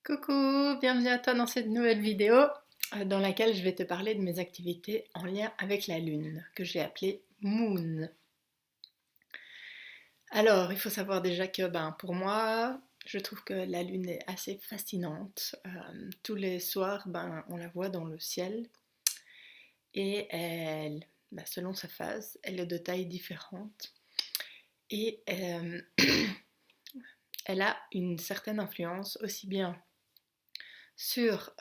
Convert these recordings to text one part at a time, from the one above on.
Coucou, bienvenue à toi dans cette nouvelle vidéo dans laquelle je vais te parler de mes activités en lien avec la Lune, que j'ai appelée Moon. Alors, il faut savoir déjà que pour moi, je trouve que la Lune est assez fascinante. Tous les soirs, on la voit dans le ciel et selon sa phase, elle est de taille différente et elle a une certaine influence aussi bien sur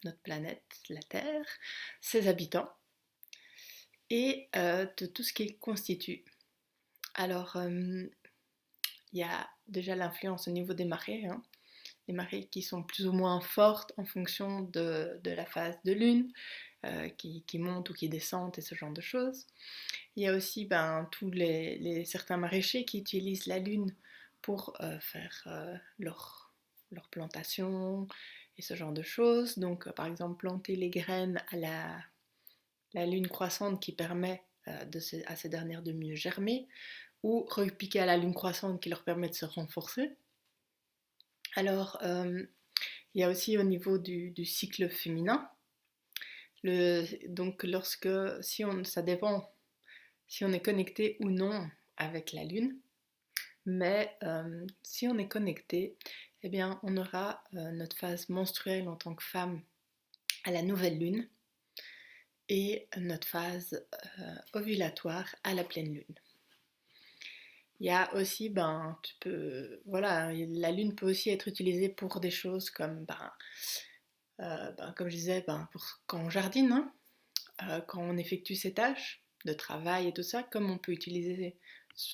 notre planète, la Terre, ses habitants, et de tout ce qui constitue. Alors, il y a déjà l'influence au niveau des marées, hein, des marées qui sont plus ou moins fortes en fonction de la phase de lune, qui montent ou qui descendent et ce genre de choses. Il y a aussi tous certains maraîchers qui utilisent la lune pour faire leur plantation et ce genre de choses. Donc, par exemple, planter les graines à la lune croissante qui permet à ces dernières de mieux germer, ou repiquer à la lune croissante qui leur permet de se renforcer. Alors, il y a aussi au niveau du cycle féminin, donc ça dépend si on est connecté ou non avec la lune, mais si on est connecté, eh bien, on aura notre phase menstruelle en tant que femme à la nouvelle lune et notre phase ovulatoire à la pleine lune. Il y a aussi, voilà, la lune peut aussi être utilisée pour des choses comme, comme je disais, quand on jardine, hein, quand on effectue ses tâches de travail et tout ça, comme on peut utiliser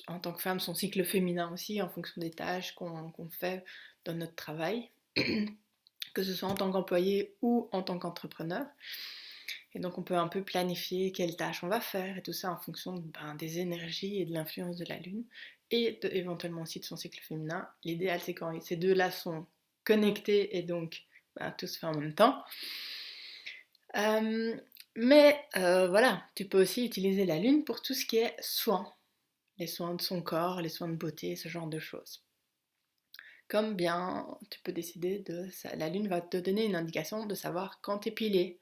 en tant que femme son cycle féminin aussi en fonction des tâches qu'on fait dans notre travail, que ce soit en tant qu'employé ou en tant qu'entrepreneur. Et donc on peut un peu planifier quelles tâches on va faire et tout ça en fonction des énergies et de l'influence de la lune et éventuellement aussi de son cycle féminin. L'idéal c'est quand ces deux-là sont connectés et donc tout se fait en même temps. Voilà, tu peux aussi utiliser la lune pour tout ce qui est soins, les soins de son corps, les soins de beauté, ce genre de choses. Comme tu peux décider la lune va te donner une indication de savoir quand t'épiler,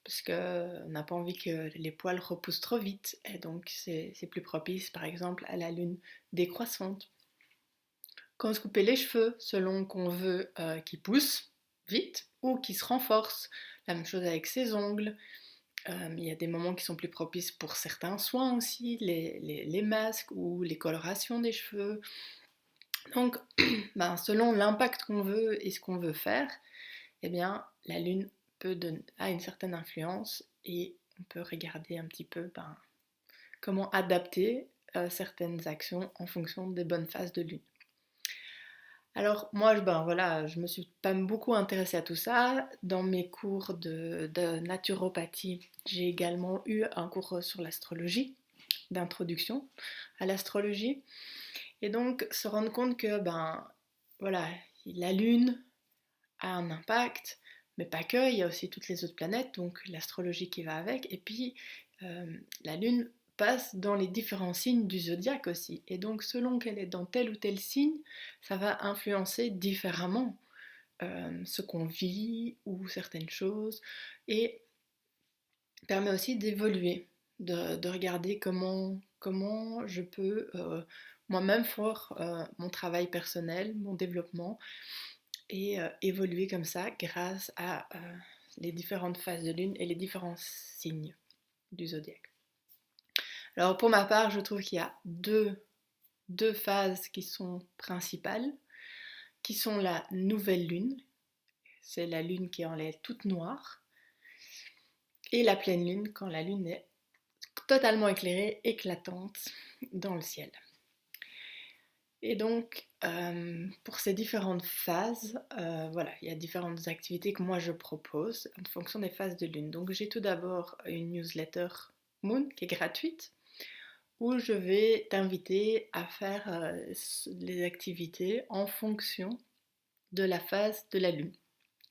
parce qu'on n'a pas envie que les poils repoussent trop vite, et donc c'est plus propice par exemple à la lune décroissante. Quand se couper les cheveux, selon qu'on veut qu'ils poussent vite ou qu'ils se renforcent. La même chose avec ses ongles. Il y a des moments qui sont plus propices pour certains soins aussi, les masques ou les colorations des cheveux. Donc, selon l'impact qu'on veut et ce qu'on veut faire, eh bien, la lune a une certaine influence et on peut regarder un petit peu comment adapter certaines actions en fonction des bonnes phases de lune. Alors moi, voilà, je me suis pas beaucoup intéressée à tout ça. Dans mes cours de naturopathie, j'ai également eu un cours sur l'astrologie, d'introduction à l'astrologie. Et donc se rendre compte que voilà, la Lune a un impact, mais pas que, il y a aussi toutes les autres planètes, donc l'astrologie qui va avec, et puis la Lune passe dans les différents signes du zodiaque aussi, et donc selon qu'elle est dans tel ou tel signe, ça va influencer différemment ce qu'on vit ou certaines choses, et permet aussi d'évoluer, de regarder comment je peux moi-même faire mon travail personnel, mon développement, et évoluer comme ça grâce à les différentes phases de lune et les différents signes du zodiaque. Alors pour ma part, je trouve qu'il y a deux phases qui sont principales, qui sont la nouvelle lune, c'est la lune qui est en lait toute noire, et la pleine lune quand la lune est totalement éclairée, éclatante dans le ciel. Et donc, pour ces différentes phases, voilà, il y a différentes activités que moi je propose en fonction des phases de lune. Donc, j'ai tout d'abord une newsletter Moon qui est gratuite, où je vais t'inviter à faire les activités en fonction de la phase de la lune,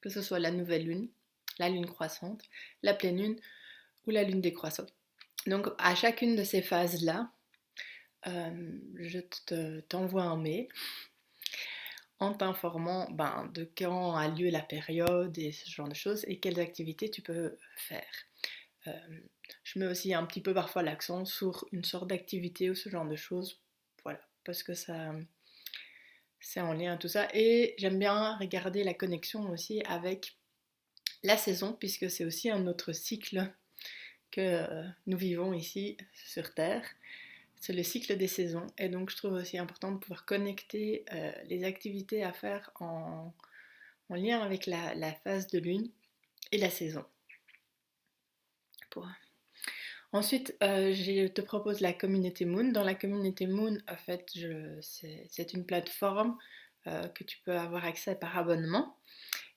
que ce soit la nouvelle lune, la lune croissante, la pleine lune ou la lune décroissante. Donc, à chacune de ces phases-là, je t'envoie un mail en t'informant de quand a lieu la période et ce genre de choses et quelles activités tu peux faire. Euh, je mets aussi un petit peu parfois l'accent sur une sorte d'activité ou ce genre de choses, voilà, parce que ça, c'est en lien à tout ça. Et j'aime bien regarder la connexion aussi avec la saison, puisque c'est aussi un autre cycle que nous vivons ici sur Terre. C'est le cycle des saisons. Et donc je trouve aussi important de pouvoir connecter les activités à faire en lien avec la phase de lune et la saison. Pour... Ensuite, je te propose la Community Moon. Dans la Community Moon, en fait, c'est une plateforme que tu peux avoir accès par abonnement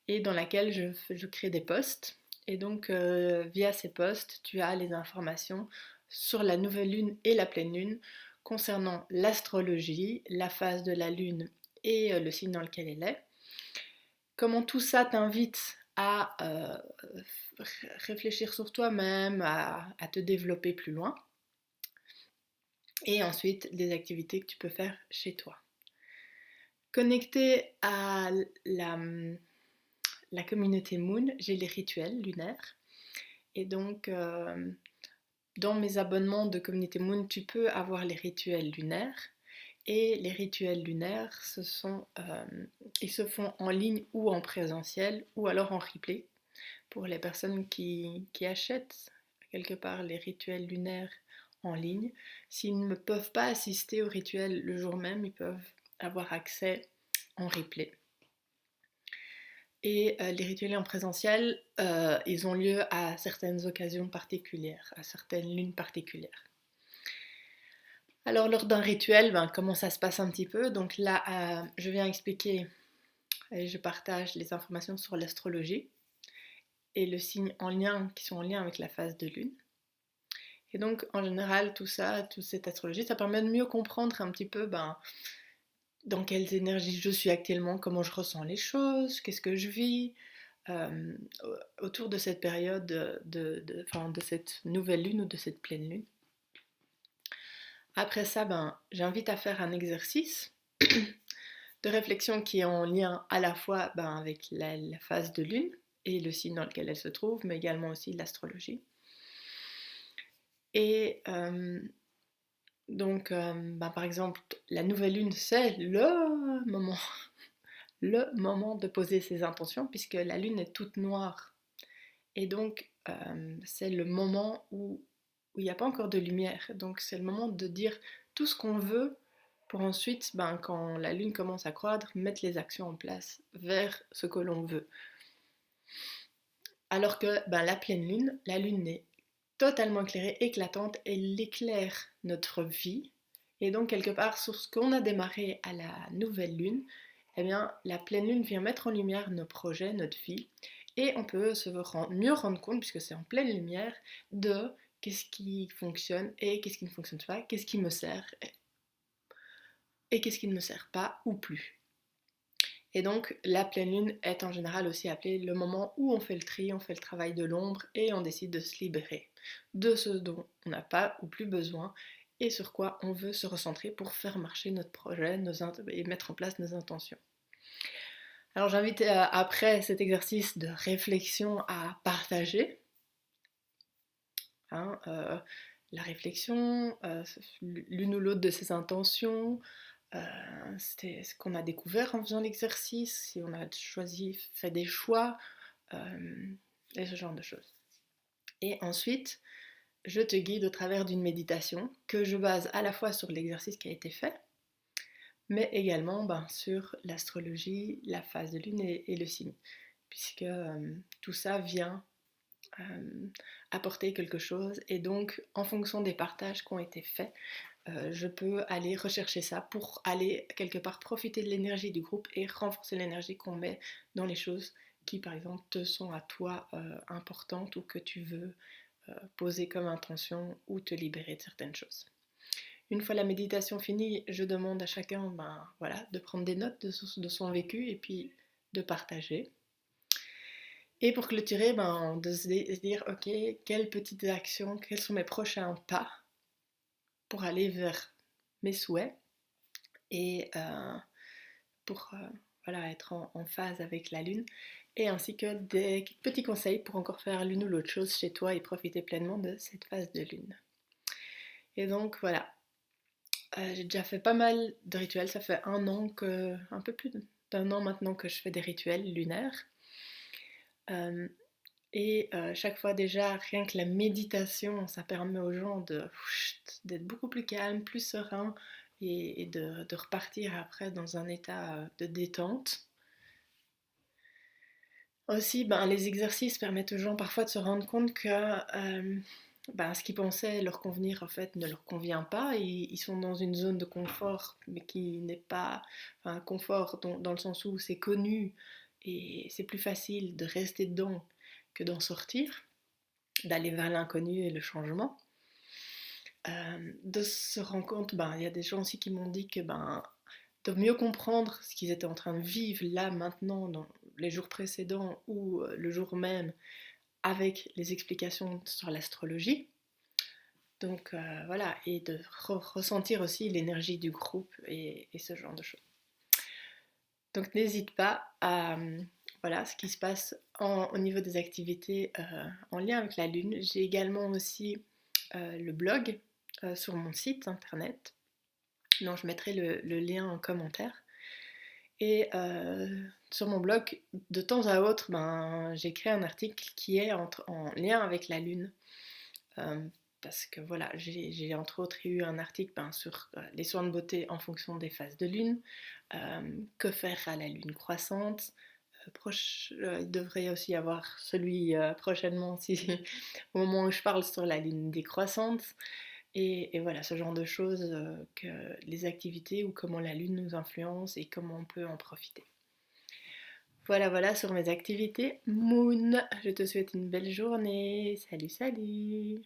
et dans laquelle je crée des posts. Et donc, via ces posts, tu as les informations sur la nouvelle lune et la pleine lune concernant l'astrologie, la phase de la lune et le signe dans lequel elle est. Comment tout ça t'invite à réfléchir sur toi-même, à te développer plus loin. Et ensuite, des activités que tu peux faire chez toi. Connecté à la communauté Moon, j'ai les rituels lunaires. Et donc, dans mes abonnements de communauté Moon, tu peux avoir les rituels lunaires. Et les rituels lunaires, ils se font en ligne ou en présentiel, ou alors en replay. Pour les personnes qui achètent quelque part les rituels lunaires en ligne, s'ils ne peuvent pas assister au rituel le jour même, ils peuvent avoir accès en replay. Et les rituels en présentiel, ils ont lieu à certaines occasions particulières, à certaines lunes particulières. Alors lors d'un rituel, comment ça se passe un petit peu? Donc là, je viens expliquer et je partage les informations sur l'astrologie et le signe qui sont en lien avec la phase de lune. Et donc en général, tout ça, toute cette astrologie, ça permet de mieux comprendre un petit peu dans quelles énergies je suis actuellement, comment je ressens les choses, qu'est-ce que je vis, euh, autour de cette période de cette nouvelle lune ou de cette pleine lune. Après ça, j'invite à faire un exercice de réflexion qui est en lien à la fois avec la phase de lune et le signe dans lequel elle se trouve, mais également aussi l'astrologie. Et donc, par exemple, la nouvelle lune, c'est le moment de poser ses intentions, puisque la lune est toute noire. Et donc, c'est le moment où il n'y a pas encore de lumière. Donc, c'est le moment de dire tout ce qu'on veut pour ensuite, quand la lune commence à croître, mettre les actions en place vers ce que l'on veut. Alors que la lune est totalement éclairée, éclatante, elle éclaire notre vie. Et donc, quelque part, sur ce qu'on a démarré à la nouvelle lune, eh bien, la pleine lune vient mettre en lumière nos projets, notre vie, et on peut mieux rendre compte, puisque c'est en pleine lumière, de qu'est-ce qui fonctionne et qu'est-ce qui ne fonctionne pas, qu'est-ce qui me sert et qu'est-ce qui ne me sert pas ou plus. Et donc, la pleine lune est en général aussi appelée le moment où on fait le tri, on fait le travail de l'ombre et on décide de se libérer de ce dont on n'a pas ou plus besoin et sur quoi on veut se recentrer pour faire marcher notre projet et mettre en place nos intentions. Alors j'invite après cet exercice de réflexion à partager la réflexion, l'une ou l'autre de ses intentions, c'était ce qu'on a découvert en faisant l'exercice, si on a fait des choix, et ce genre de choses. Et ensuite, je te guide au travers d'une méditation que je base à la fois sur l'exercice qui a été fait, mais également sur l'astrologie, la phase de lune et le signe, puisque tout ça vient apporter quelque chose, et donc en fonction des partages qui ont été faits, je peux aller rechercher ça pour aller quelque part profiter de l'énergie du groupe et renforcer l'énergie qu'on met dans les choses qui par exemple te sont à toi importantes ou que tu veux poser comme intention ou te libérer de certaines choses. Une fois la méditation finie, je demande à chacun de prendre des notes de son vécu et puis de partager. Et pour clôturer, de se dire, ok, quelles petites actions, quels sont mes prochains pas pour aller vers mes souhaits et pour voilà, être en phase avec la lune, et ainsi que des petits conseils pour encore faire l'une ou l'autre chose chez toi et profiter pleinement de cette phase de lune. Et donc voilà, j'ai déjà fait pas mal de rituels, ça fait un peu plus d'un an maintenant que je fais des rituels lunaires. Euh, chaque fois déjà, rien que la méditation, ça permet aux gens d'être beaucoup plus calmes, plus sereins et de repartir après dans un état de détente. Aussi, ben, les exercices permettent aux gens parfois de se rendre compte que ben, ce qu'ils pensaient leur convenir en fait ne leur convient pas. Ils sont dans une zone de confort, mais qui n'est pas enfin, un confort dans le sens où c'est connu et c'est plus facile de rester dedans que d'en sortir, d'aller vers l'inconnu et le changement. De se rendre compte, ben, il y a des gens aussi qui m'ont dit que ben, de mieux comprendre ce qu'ils étaient en train de vivre là, maintenant, dans les jours précédents ou le jour même, avec les explications sur l'astrologie. Donc voilà, et de ressentir aussi l'énergie du groupe et ce genre de choses. Donc n'hésite pas à voilà ce qui se passe au niveau des activités en lien avec la Lune. J'ai également aussi le blog sur mon site internet. Donc je mettrai le lien en commentaire. Et sur mon blog, de temps à autre, ben, j'écris un article qui est en lien avec la Lune. Euh, Parce que voilà, j'ai entre autres eu un article ben, sur les soins de beauté en fonction des phases de lune, que faire à la lune croissante. Il devrait aussi y avoir celui prochainement si, au moment où je parle sur la lune décroissante. Et voilà, ce genre de choses, que les activités ou comment la lune nous influence et comment on peut en profiter. Voilà, voilà sur mes activités Moon. Je te souhaite une belle journée. Salut, salut!